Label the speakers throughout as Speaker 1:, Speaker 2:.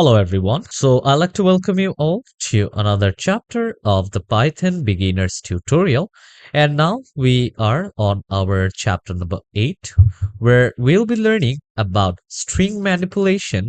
Speaker 1: Hello everyone. So I'd like to welcome you all to another chapter of the Python beginners tutorial. And now we are on our chapter number 8 where we'll be learning about string manipulation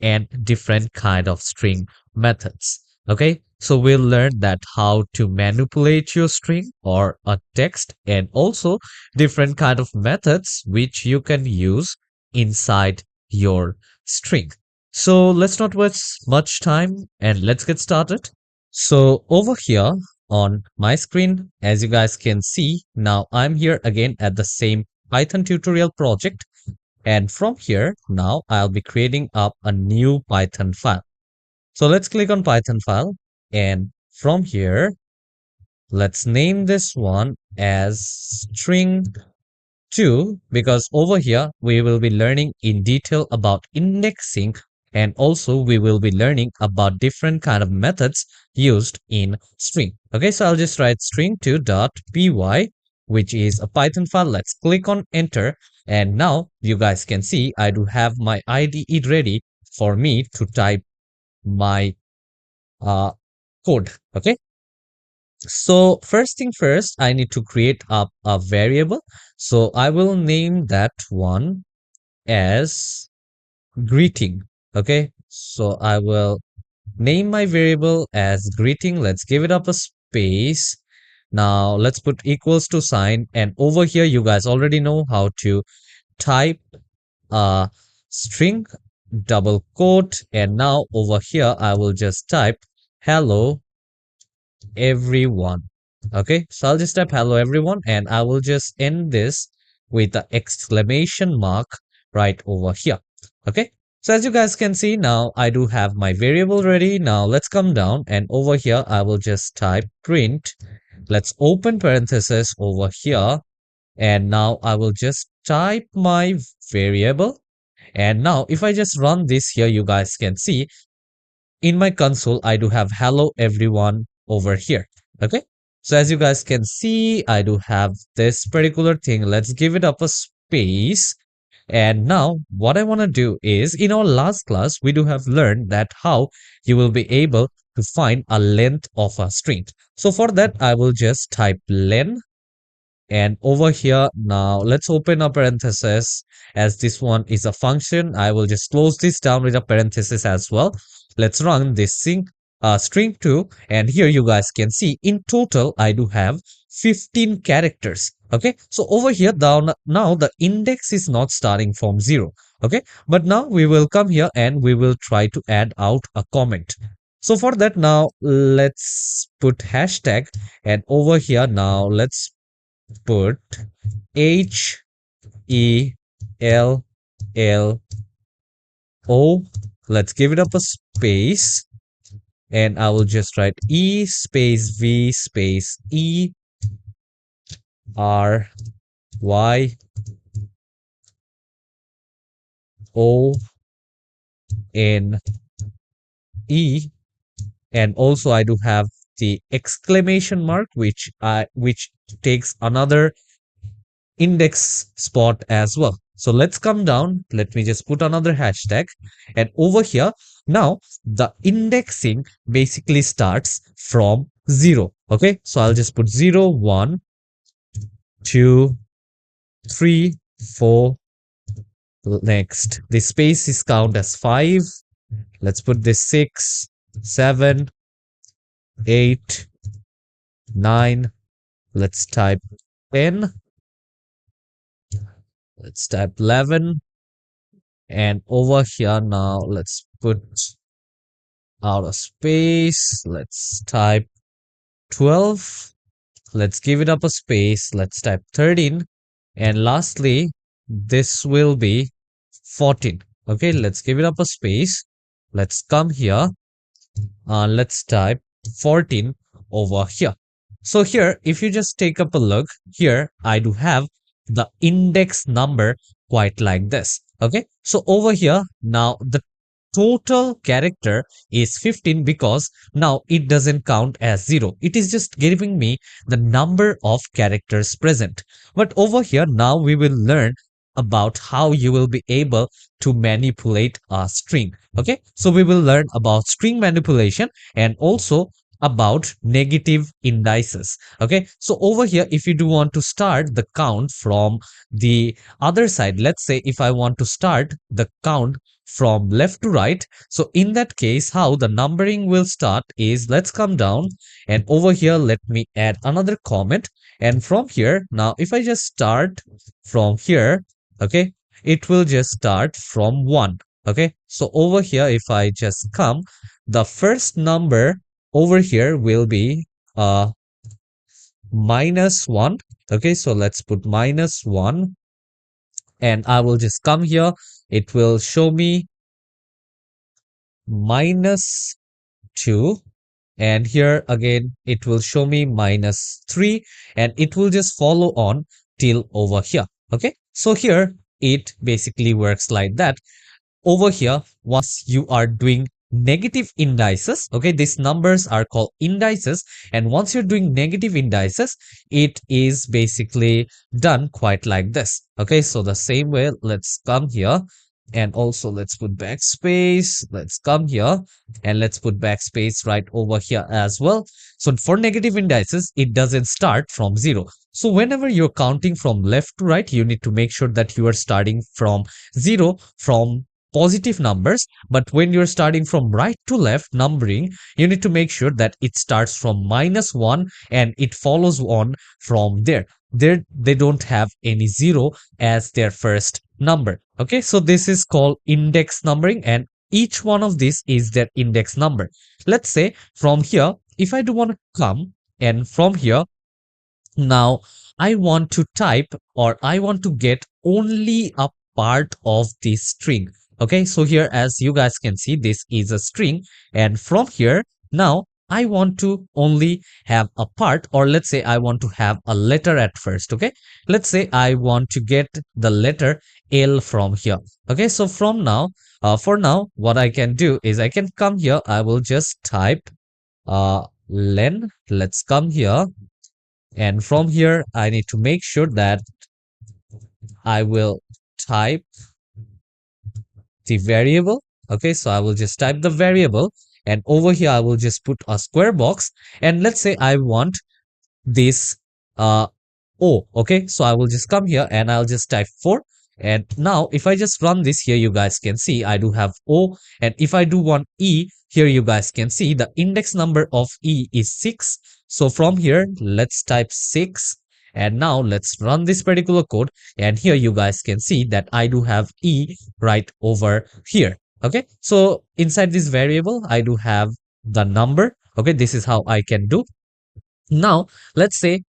Speaker 1: and different kind of string methods. Okay? So we'll learn that how to manipulate your string or a text and also different kind of methods which you can use inside your string. So let's not waste much time and let's get started. So over here on my screen, as you guys can see, now I'm here again at the same Python tutorial project. And from here, now I'll be creating up a new Python file. So let's click on Python file. And from here, let's name this one as string 2 because over here we will be learning in detail about indexing and also we will be learning about different kind of methods used in string. Okay, so I'll just write string2.py, which is a Python file. Let's click on enter, and now you guys can see I do have my IDE ready for me to type my uh, code. Okay, so first thing first, I need to create up a variable. So I will name that one as greeting. Okay, so I will name my variable as greeting. Let's give it up a space. Now let's put equals to sign, and over here you guys already know how to type a string double quote, and now over here I will just type hello everyone. Okay, so I'll just type hello everyone, and I will just end this with the exclamation mark right over here. Okay, so as you guys can see, now I do have my variable ready. Now let's come down, and over here I will just type print. Let's open parenthesis over here, and now I will just type my variable. And now if I just run this here, you guys can see in my console I do have hello everyone over here. Okay, so as you guys can see, I do have this particular thing. Let's give it up a space. And now what I want to do is, in our last class we do have learned that how you will be able to find a length of a string. So for that I will just type len, and over here now let's open a parenthesis. As this one is a function, I will just close this down with a parenthesis as well. Let's run this string 2, and here you guys can see in total I do have 15 characters. Okay, so over here down now the index is not starting from 0. Okay, but now we will come here and we will try to add out a comment. So for that, now let's put hashtag, and over here now let's put HELLO. Let's give it up a space, and I will just write E space V space ERYONE, and also I do have the exclamation mark which takes another index spot as well. So let's come down. Let me just put another hashtag, and over here now the indexing basically starts from 0. Okay, so I'll just put 0 1 2 3 4. Next the space is count as 5. Let's put this 6 7 8 9. Let's type 10. Let's type 11, and over here now let's put out a space. Let's type 12. Let's give it up a space. Let's type 13, and lastly this will be 14. Okay, let's give it up a space. Let's come here and let's type 14 over here. So here if you just take up a look, here I do have the index number quite like this. Okay, so over here now the total character is 15 because now it doesn't count as 0. It is just giving me the number of characters present. But over here now we will learn about how you will be able to manipulate a string. Okay, so we will learn about string manipulation and also about negative indices. Okay, so over here, if you do want to start the count from the other side, let's say if I want to start the count from left to right, so in that case, how the numbering will start is, let's come down and over here, let me add another comment. And from here, now if I just start from here, okay, it will just start from 1. Okay, so over here, if I just come, the first number over here will be -1. Okay, so let's put -1 and I will just come here. It will show me -2, and here again it will show me -3, and it will just follow on till over here. Okay, so here it basically works like that. Over here, once you are doing negative indices, okay, these numbers are called indices, and once you're doing negative indices, it is basically done quite like this. Okay, so the same way, let's come here and also let's put backspace. Let's come here and let's put backspace right over here as well. So for negative indices, it doesn't start from 0. So whenever you're counting from left to right, you need to make sure that you are starting from 0, from positive numbers. But when you're starting from right to left numbering, you need to make sure that it starts from -1 and it follows on from there. They don't have any 0 as their first number. Okay, so this is called index numbering, and each one of these is their index number. Let's say from here, if I do want to come and from here, now I want to type or I want to get only a part of this string. Okay, so here as you guys can see, this is a string, and from here now I want to only have a part, or let's say I want to have a letter at first. Okay, let's say I want to get the letter L from here. Okay, so from now, for now, what I can do is I can come here. I will just type len. Let's come here, and from here I need to make sure that I will type the variable. Okay, so I will just type the variable, and over here I will just put a square box, and let's say I want this uh O. Okay, so I will just come here and I'll just type 4, and now if I just run this here, you guys can see I do have O, and if I do want E, here you guys can see the index number of E is 6. So from here, let's type 6, and now let's run this particular code, and here you guys can see that I do have E right over here. Okay, so inside this variable I do have the number. Okay, this is how I can do. Now let's say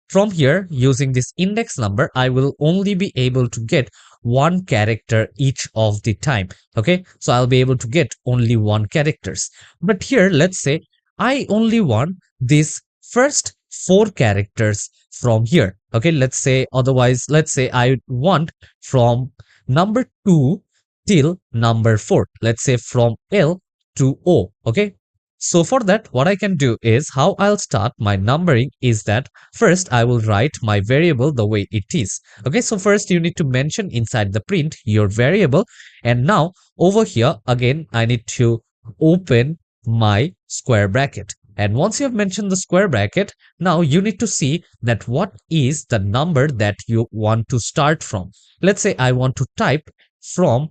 Speaker 1: from here, using this index number, I will only be able to get one character each of the time. Okay, so I'll be able to get only one characters. But here, let's say I only want this first 4 characters from here. Okay, let's say otherwise, let's say I want from number 2 till number 4. Let's say from L to O. Okay, so for that, what I can do is how I'll start my numbering is that first I will write my variable the way it is. Okay, so first you need to mention inside the print your variable, and now over here again I need to open my square bracket. And once you have mentioned the square bracket, now you need to see that what is the number that you want to start from. Let's say I want to type from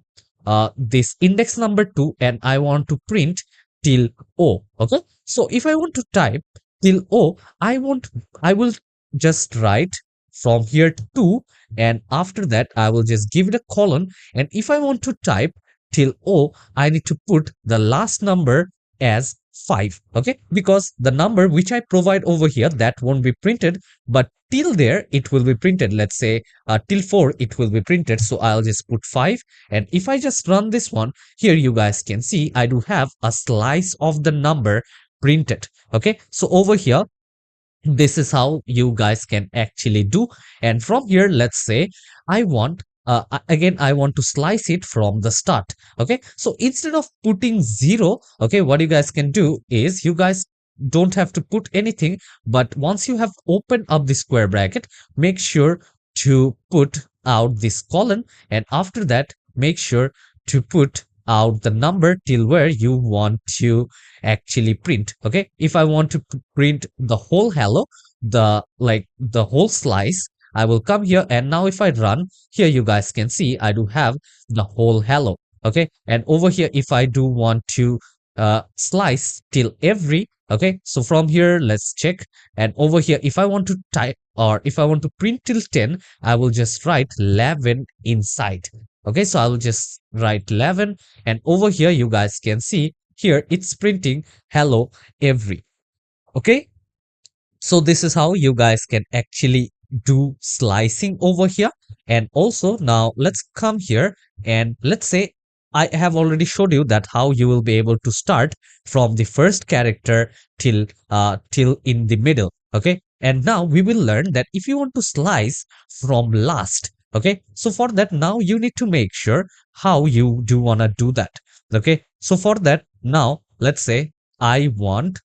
Speaker 1: this index number 2 and I want to print till O. Okay, so if I want to type till O, I will just write from here to 2, and after that I will just give it a colon, and if I want to type till O, I need to put the last number as 5. Okay, because the number which I provide over here, that won't be printed, but till there it will be printed. Let's say till 4 it will be printed, so I'll just put 5, and if I just run this one, here you guys can see I do have a slice of the number printed. Okay, so over here this is how you guys can actually do. And from here, let's say I want again I want to slice it from the start. Okay, so instead of putting 0, okay, what you guys can do is you guys don't have to put anything, but once you have opened up the square bracket, make sure to put out this colon, and after that make sure to put out the number till where you want to actually print. Okay, if I want to print the whole hello, the whole slice, I will come here, and now if I run here, you guys can see I do have the whole hello. Okay, and over here if I do want to slice till every, okay, so from here let's check, and over here if I want to type or if I want to print till 10, I will just write 11 inside. Okay, so I will just write 11, and over here you guys can see here it's printing hello every. Okay, so this is how you guys can actually do slicing over here. And also now let's come here, and let's say I have already showed you that how you will be able to start from the first character till in the middle. Okay, and now we will learn that if you want to slice from last, okay, so for that now you need to make sure how you do want to do that. Okay, so for that now let's say I want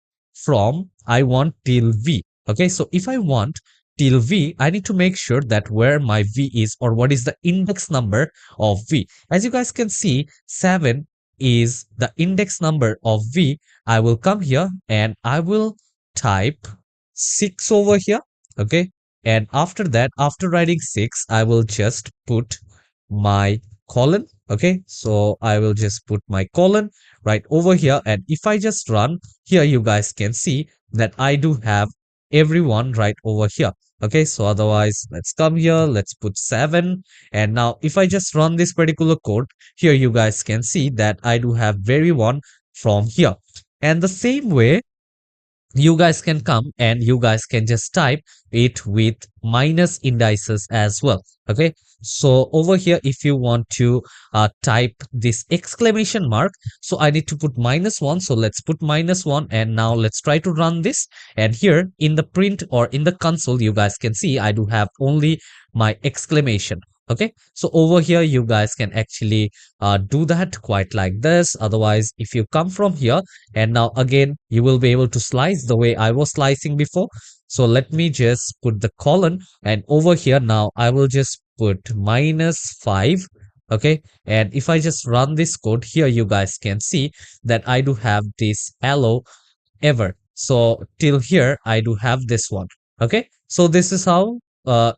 Speaker 1: till v. Okay, so if I want till v, I need to make sure that where my v is, or what is the index number of v. As you guys can see, 7 is the index number of v. I will come here and I will type 6 over here. Okay, and after that, after writing 6, I will just put my colon. Okay, so I will just put my colon right over here, and if I just run here, you guys can see that I do have everyone right over here. Okay, so otherwise let's come here, let's put 7, and now if I just run this particular code here, you guys can see that I do have everyone from here. And the same way you guys can come and you guys can just type it with minus indices as well. Okay, so over here if you want to type this exclamation mark, so I need to put -1, so let's put -1, and now let's try to run this, and here in the print or in the console you guys can see I do have only my exclamation. Okay, so over here you guys can actually do that quite like this. Otherwise if you come from here, and now again you will be able to slice the way I was slicing before. So let me just put the colon, and over here now I will just put -5. Okay, and if I just run this code here, you guys can see that I do have this hello ever. So till here I do have this one. Okay, so this is how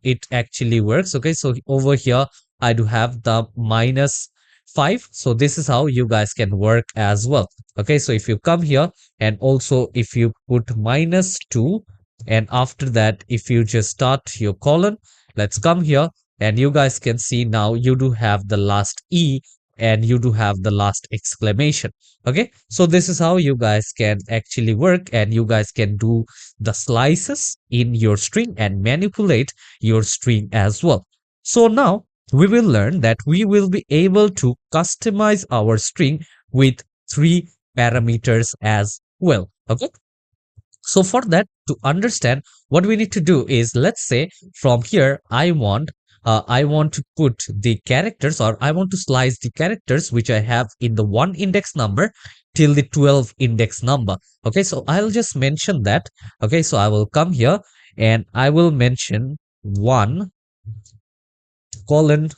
Speaker 1: it actually works. Okay, so over here I do have the -5. So this is how you guys can work as well. Okay, so if you come here, and also if you put -2, and after that if you just start your colon, let's come here, and you guys can see now you do have the last e, and you do have the last exclamation. Okay, so this is how you guys can actually work, and you guys can do the slices in your string and manipulate your string as well. So now we will learn that we will be able to customize our string with 3 parameters as well. Okay, so for that, to understand, what we need to do is, let's say from here I want to put the characters, or I want to slice the characters which I have in the 1 index number till the 12 index number. Okay, so I'll just mention that. Okay, so I will come here and I will mention 1 colon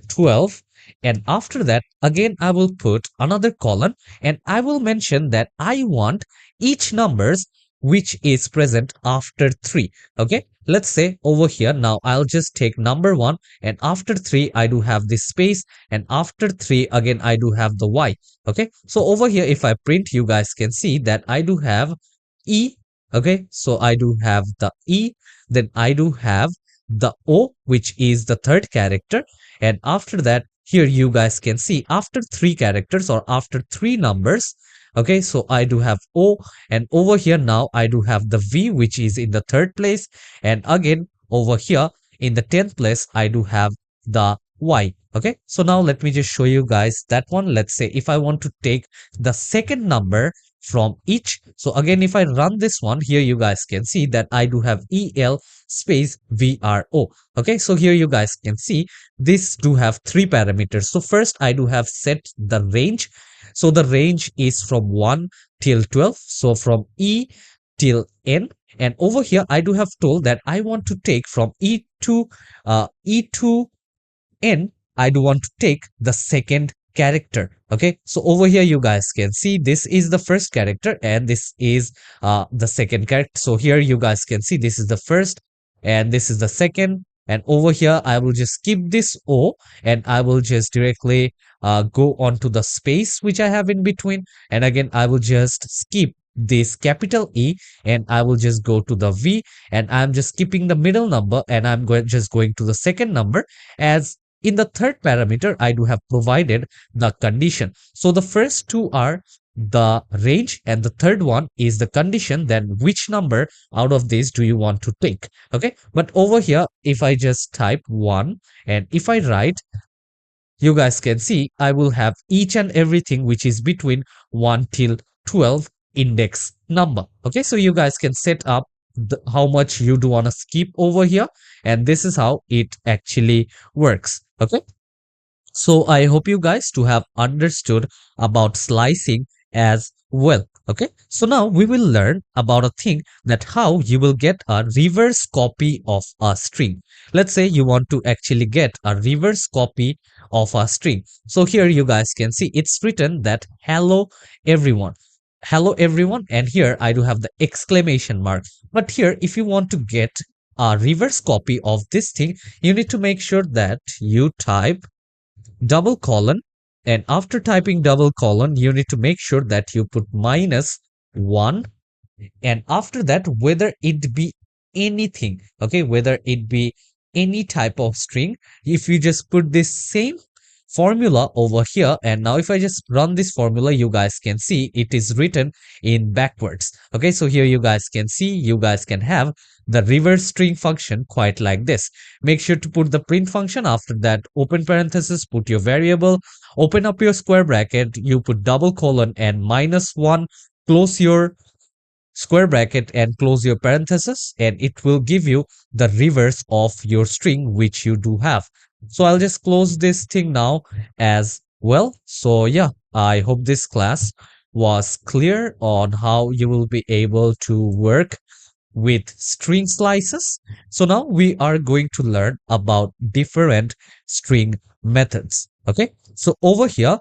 Speaker 1: 12, and after that again I will put another colon, and I will mention that I want each numbers which is present after 3. Okay, let's say over here now I'll just take number 1, and after 3 I do have this space, and after 3 again I do have the y. Okay, so over here if I print, you guys can see that I do have e. Okay, so I do have the e, then I do have the o, which is the third character, and after that here you guys can see after 3 characters or after 3 numbers. Okay, so I do have o, and over here now I do have the v, which is in the 3rd place, and again over here in the 10th place I do have the y. Okay, so now let me just show you guys that one. Let's say if I want to take the second number from each, so again if I run this one here, you guys can see that I do have el space vro. Okay, so here you guys can see this do have 3 parameters. So first I do have set the range, so the range is from 1 till 12, so from e till n, and over here I do have told that I want to take from e to n, I do want to take the second character. Okay, so over here you guys can see this is the first character and this is the second character. So here you guys can see this is the first and this is the second, and over here I will just skip this O and I will just directly go on to the space which I have in between, and again I will just skip this capital E and I will just go to the V, and I'm just skipping the middle number and I'm just going to the second number, as in the third parameter I do have provided the condition. So the first two are the range and the third one is the condition, then which number out of these do you want to take. Okay, but over here if I just type 1 and if I write, you guys can see I will have each and everything which is between 1 till 12 index number. Okay, so you guys can set up how much you do want to skip over here, and this is how it actually works. Okay, so I hope you guys to have understood about slicing as well. Okay, so now we will learn about a thing that how you will get a reverse copy of a string. Let's say you want to actually get a reverse copy of a string. So here you guys can see it's written that hello everyone. Hello everyone, and here I do have the exclamation mark. But here if you want to get a reverse copy of this thing, you need to make sure that you type double colon, and after typing double colon you need to make sure that you put -1, and after that whether it be anything, okay, whether it be any type of string, if you just put this same formula over here, and now if I just run this formula you guys can see it is written in backwards. Okay, so here you guys can see you guys can have the reverse string function quite like this. Make sure to put the print function, after that open parenthesis, put your variable, open up your square bracket, you put double colon and -1, close your square bracket and close your parenthesis, and it will give you the reverse of your string which you do have. So I'll just close this thing now as well. So yeah, I hope this class was clear on how you will be able to work with string slices. So now we are going to learn about different string methods. Okay, so over here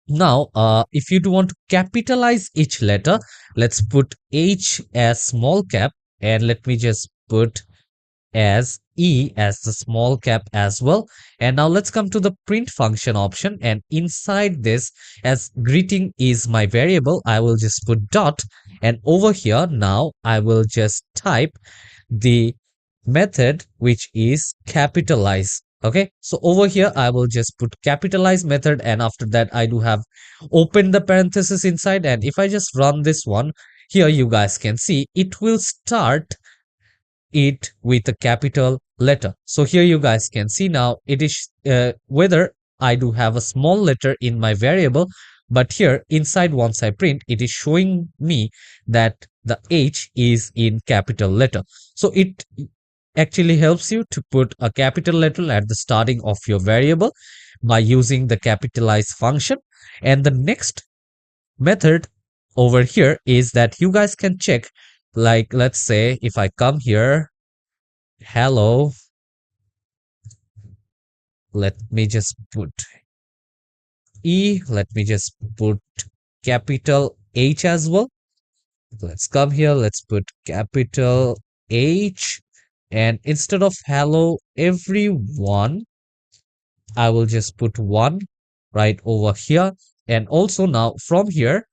Speaker 1: now, if you do want to capitalize each letter, let's put H as small cap, and let me just put as E as the small cap as well. And now let's come to the print function option, and inside this, as greeting is my variable, I will just put dot, and over here now I will just type the method which is capitalize. Okay, so over here I will just put capitalize method, and after that I do have open the parenthesis inside, and if I just run this one, here you guys can see it will start it with a capital letter. So here you guys can see now it is whether I do have a small letter in my variable, but here inside once I print it is showing me that the H is in capital letter. So it actually helps you to put a capital letter at the starting of your variable by using the capitalize function. And the next method over here is that you guys can check, like let's say if I come here, hello, let me just put E, let me just put capital H as well. Let's come here, let's put capital H, and instead of hello everyone, I will just put 1 right over here. And also now from here,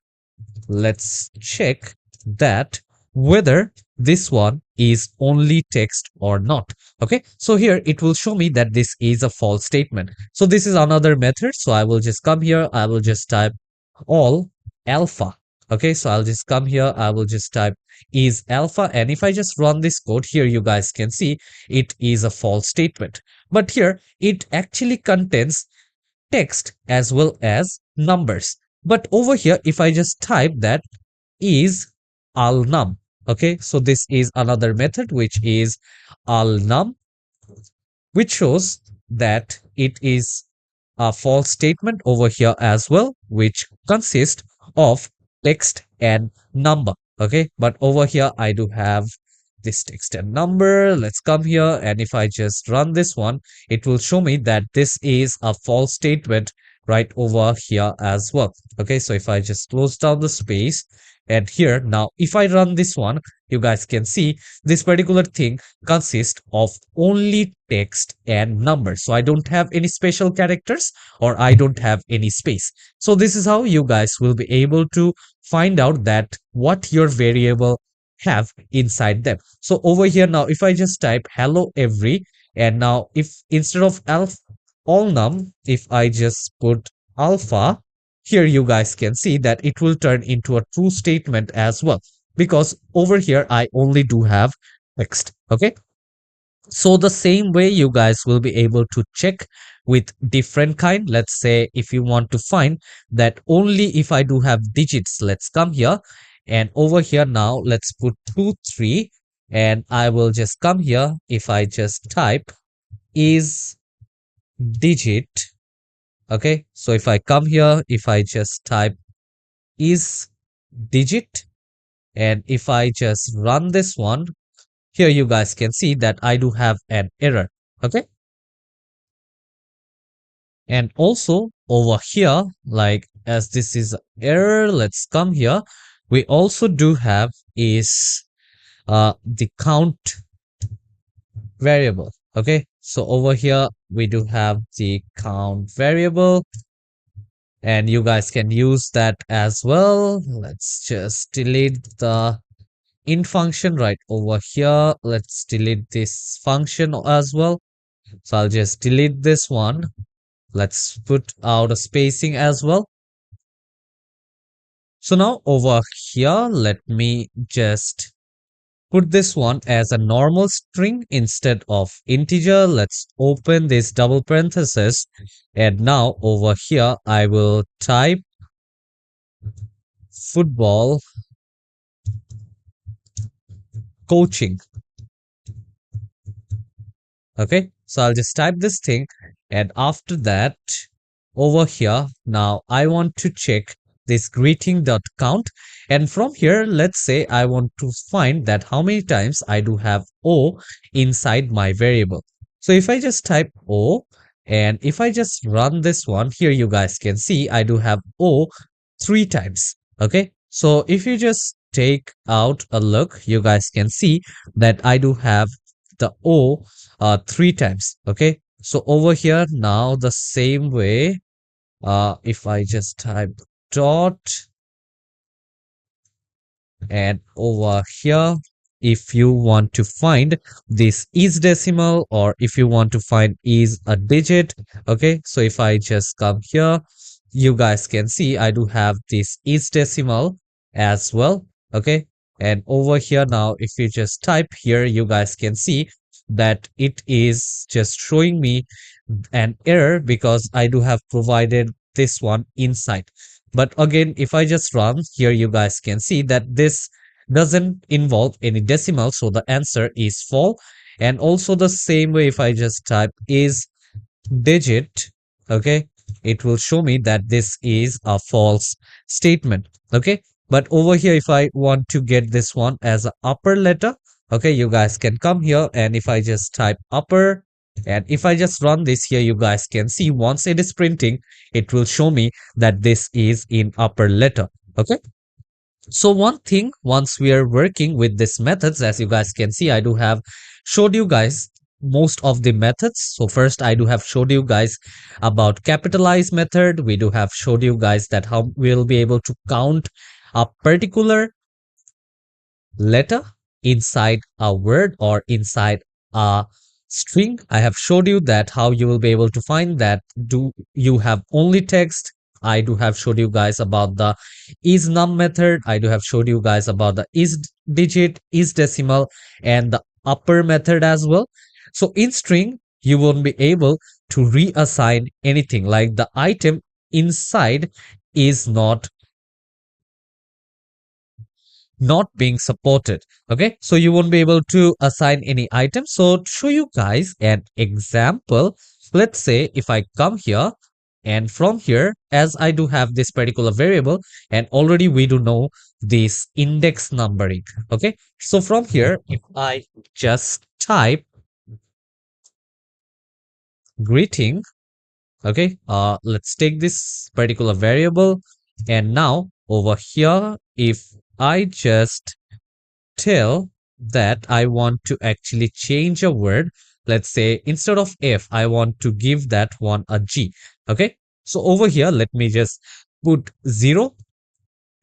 Speaker 1: let's check that whether this one is only text or not. Okay, so here it will show me that this is a false statement. So this is another method. So I will just come here, I will just type all alpha. Okay, so I'll just come here, I will just type is alpha, and if I just run this code, here you guys can see it is a false statement. But here it actually contains text as well as numbers. But over here if I just type that is alnum, okay, so this is another method which is alnum, which shows that it is a false statement over here as well, which consists of text and number. Okay, but over here I do have this text and number. Let's come here, and if I just run this one, it will show me that this is a false statement right over here as well. Okay, so if I just close down the space, and here now if I run this one, you guys can see this particular thing consists of only text and numbers. So I don't have any special characters, or I don't have any space. So this is how you guys will be able to find out that what your variable have inside them. So over here now, if I just type hello every, and now if instead of alpha all num, if I just put alpha, here you guys can see that it will turn into a true statement as well, because over here I only do have text. Okay, so the same way you guys will be able to check with different kind. Let's say if you want to find that only if I do have digits, let's come here, and over here now let's put 2 3, and I will just come here. If I just type is digit, okay, so if I come here, if I just type is digit, and if I just run this one, here you guys can see that I do have an error. Okay, and also over here, like as this is error, let's come here, we also do have is the count variable. Okay, so over here we do have the count variable, and you guys can use that as well. Let's just delete the in function right over here. Let's delete this function as well. So I'll just delete this one. Let's put out a spacing as well. So now over here, let me just put this one as a normal string instead of integer. Let's open this double parenthesis, and now over here I will type football coaching. Okay, so I'll just type this thing, and after that over here now I want to check this greeting.count, and from here let's say I want to find that how many times I do have o inside my variable. So if I just type o, and if I just run this one, here you guys can see I do have o 3 times. Okay, so if you just take out a look, you guys can see that I do have the o 3 times. Okay, so over here now the same way, if I just type dot, and over here if you want to find this is decimal, or if you want to find is a digit. Okay, so if I just come here, you guys can see I do have this is decimal as well. Okay, and over here now if you just type here, you guys can see that it is just showing me an error because I do have provided this one inside. But again, if I just run here, you guys can see that this doesn't involve any decimal, so the answer is false. And also the same way, if I just type is digit, okay, it will show me that this is a false statement. Okay, but over here if I want to get this one as a upper letter, okay, you guys can come here, and if I just type upper, and if I just run this here, you guys can see once it is printing, it will show me that this is in upper letter. Okay, so one thing, once we are working with these methods, as you guys can see, I do have showed you guys most of the methods. So first I do have showed you guys about capitalize method. We do have showed you guys that how we'll be able to count a particular letter inside a word or inside a string. I have showed you that how you will be able to find that do you have only text. I do have showed you guys about the is num method. I do have showed you guys about the is digit, is decimal, and the upper method as well. So in string, you won't be able to reassign anything, like the item inside is not being supported. Okay, so you won't be able to assign any item. So to show you guys an example, let's say if I come here, And from here, as I do have this particular variable, and already we do know this index numbering. Okay. So from here, if I just type greeting, okay, let's take this particular variable. And now over here, if I just tell that I want to actually change a word, let's say instead of F, I want to give that one a G. Okay. So over here, let me just put 0.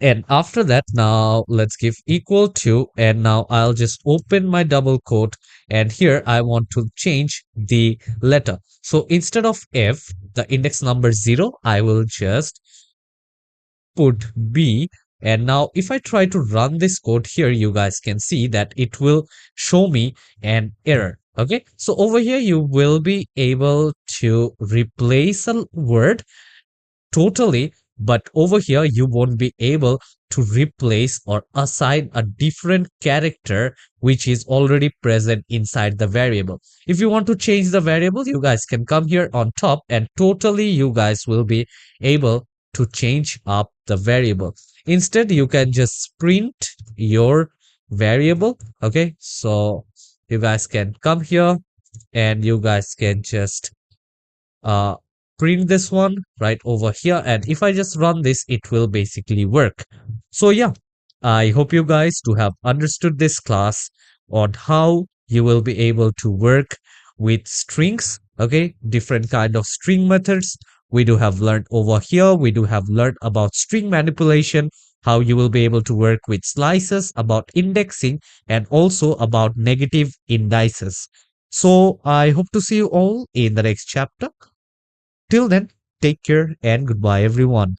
Speaker 1: And after that, now let's give equal to, and now I'll just open my double quote. And here I want to change the letter. So instead of F, the index number 0, I will just put B. And now if I try to run this code here, you guys can see that it will show me an error. Okay. So over here, you will be able to replace a word totally, but over here you won't be able to replace or assign a different character which is already present inside the variable. If you want to change the variable, you guys can come here on top, and totally you guys will be able to change up the variable. Instead, you can just print your variable. Okay, so you guys can come here and you guys can just uh, print this one right over here. And if I just run this, it will basically work. So yeah, I hope you guys to have understood this class on how you will be able to work with strings. Okay, different kind of string methods we do have learned over here. We do have learned about string manipulation, how you will be able to work with slices, about indexing, and also about negative indices. So I hope to see you all in the next chapter. Till then, take care and goodbye, everyone.